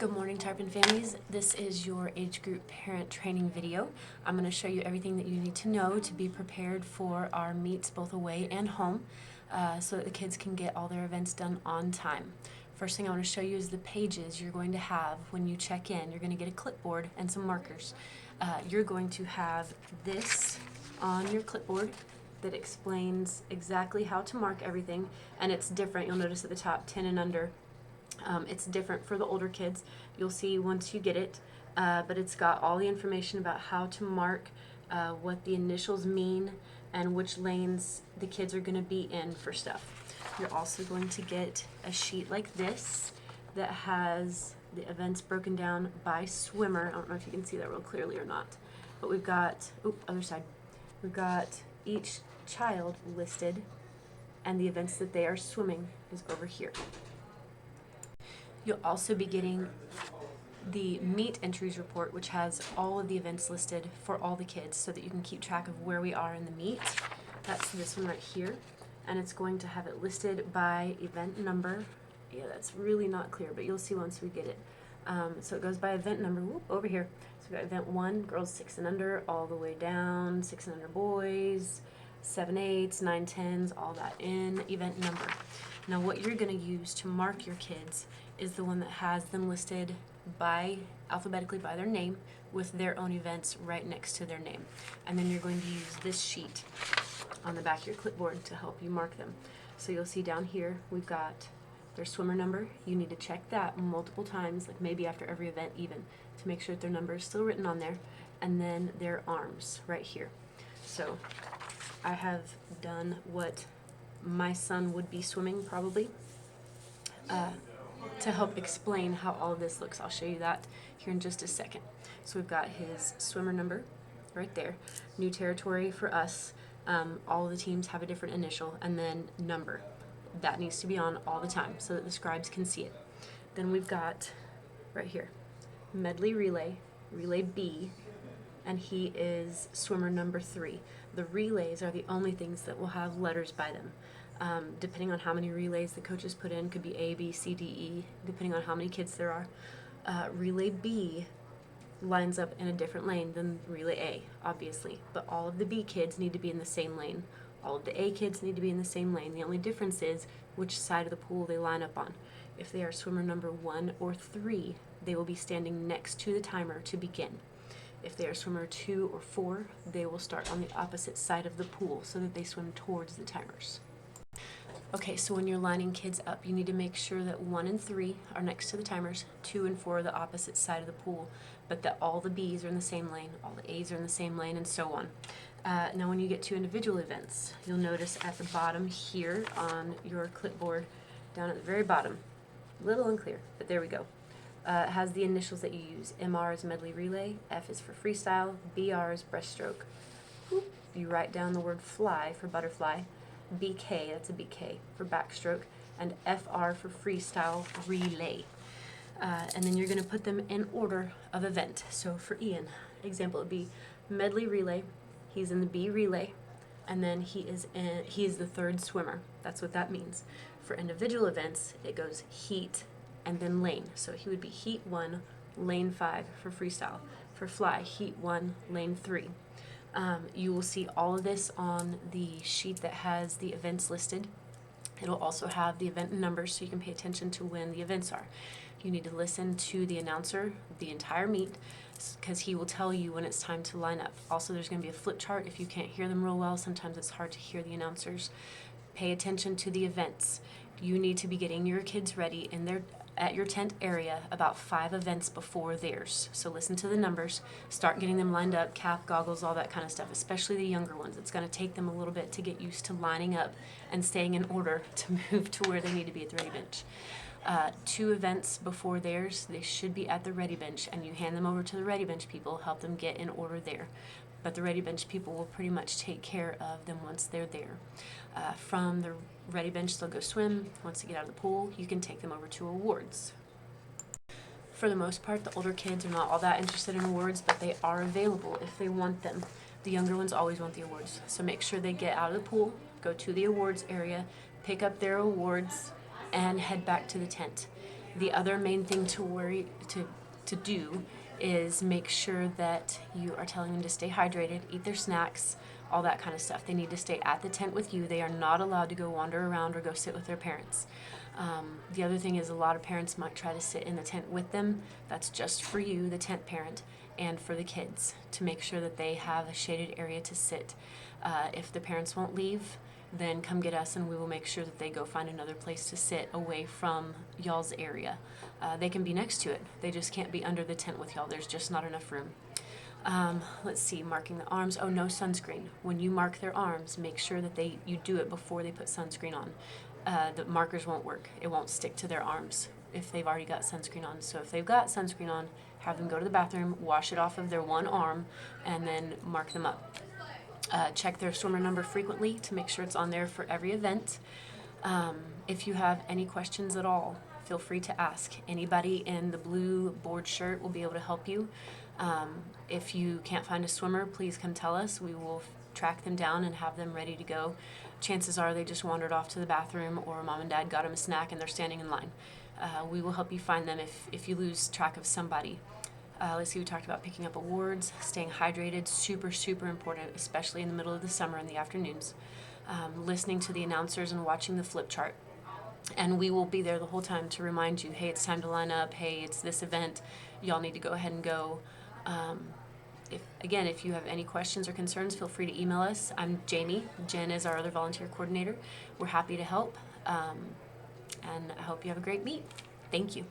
Good morning, Tarpon families. This is your age group parent training video. I'm going to show you everything that you need to know to be prepared for our meets both away and home so that the kids can get all their events done on time. First thing I want to show you is the pages you're going to have when you check in. You're going to get a clipboard and some markers. You're going to have this on your clipboard that explains exactly how to mark everything, and it's different. You'll notice at the top 10 and under. It's different for the older kids. You'll see once you get it, but it's got all the information about how to mark, what the initials mean, and which lanes the kids are going to be in for stuff. You're also going to get a sheet like this that has the events broken down by swimmer. I don't know if you can see that real clearly or not, but we've got, other side, we've got each child listed, and the events that they are swimming is over here. You'll also be getting the meet entries report, which has all of the events listed for all the kids so that you can keep track of where we are in the meet. That's this one right here, and it's going to have it listed by event number. Yeah, that's really not clear, but you'll see once we get it. So it goes by event number, over here. So we've got event 1, girls 6 and under, all the way down, 6 and under boys, 7 8s, 9 10s, all that in event number. Now what you're going to use to mark your kids is the one that has them listed alphabetically by their name with their own events right next to their name. And then you're going to use this sheet on the back of your clipboard to help you mark them. So you'll see down here we've got their swimmer number. You need to check that multiple times, like maybe after every event even, to make sure that their number is still written on there. And then their arms right here. So I have done what my son would be swimming probably to help explain how all of this looks. I'll show you that here in just a second. So we've got his swimmer number right there. New territory for us. All of the teams have a different initial, and then number. That needs to be on all the time so that the scribes can see it. Then we've got right here, medley relay, relay B, and he is swimmer number 3. The relays are the only things that will have letters by them. Depending on how many relays the coaches put in, could be A, B, C, D, E, depending on how many kids there are. Relay B lines up in a different lane than relay A, obviously, but all of the B kids need to be in the same lane. All of the A kids need to be in the same lane. The only difference is which side of the pool they line up on. If they are swimmer number 1 or 3, they will be standing next to the timer to begin. If they are swimmer 2 or 4, they will start on the opposite side of the pool so that they swim towards the timers. Okay, so when you're lining kids up, you need to make sure that 1 and 3 are next to the timers, 2 and 4 are the opposite side of the pool, but that all the B's are in the same lane, all the A's are in the same lane, and so on. Now when you get to individual events, you'll notice at the bottom here on your clipboard, down at the very bottom, a little unclear, but there we go. It has the initials that you use. MR is medley relay, F is for freestyle, BR is breaststroke. You write down the word fly for butterfly, BK, that's a BK for backstroke, and FR for freestyle relay. And then you're going to put them in order of event. So for Ian, example would be medley relay. He's in the B relay, and then he is the 3rd swimmer. That's what that means. For individual events, it goes heat and then lane. So he would be heat 1, lane 5 for freestyle. For fly, heat 1, lane 3. You will see all of this on the sheet that has the events listed. It'll also have the event numbers so you can pay attention to when the events are. You need to listen to the announcer the entire meet because he will tell you when it's time to line up. Also, there's going to be a flip chart if you can't hear them real well. Sometimes it's hard to hear the announcers. Pay attention to the events. You need to be getting your kids ready at your tent area about 5 events before theirs. So listen to the numbers, start getting them lined up, cap, goggles, all that kind of stuff, especially the younger ones. It's going to take them a little bit to get used to lining up and staying in order to move to where they need to be at the ready bench. 2 events before theirs, they should be at the ready bench, and you hand them over to the ready bench people, help them get in order there. But the ready bench people will pretty much take care of them once they're there. From the ready bench, they'll go swim. Once they get out of the pool, you can take them over to awards. For the most part, the older kids are not all that interested in awards, but they are available if they want them. The younger ones always want the awards. So make sure they get out of the pool, go to the awards area, pick up their awards, and head back to the tent. The other main thing to do is make sure that you are telling them to stay hydrated, eat their snacks, all that kind of stuff. They need to stay at the tent with you. They are not allowed to go wander around or go sit with their parents. The other thing is a lot of parents might try to sit in the tent with them. That's just for you, the tent parent, and for the kids to make sure that they have a shaded area to sit. If the parents won't leave, then come get us and we will make sure that they go find another place to sit away from y'all's area. They can be next to it. They just can't be under the tent with y'all. There's just not enough room. Let's see, marking the arms. Oh, no sunscreen. When you mark their arms, make sure that you do it before they put sunscreen on. The markers won't work. It won't stick to their arms if they've already got sunscreen on. So if they've got sunscreen on, have them go to the bathroom, wash it off of their one arm, and then mark them up. Check their swimmer number frequently to make sure it's on there for every event. If you have any questions at all, feel free to ask. Anybody in the blue board shirt will be able to help you. If you can't find a swimmer, please come tell us. We will track them down and have them ready to go. Chances are they just wandered off to the bathroom or mom and dad got them a snack and they're standing in line. We will help you find them if you lose track of somebody. Let's see, we talked about picking up awards, staying hydrated, super, super important, especially in the middle of the summer in the afternoons. Listening to the announcers and watching the flip chart. And we will be there the whole time to remind you, hey, it's time to line up. Hey, it's this event. Y'all need to go ahead and go. If you have any questions or concerns, feel free to email us. I'm Jamie. Jen is our other volunteer coordinator. We're happy to help. And I hope you have a great meet. Thank you.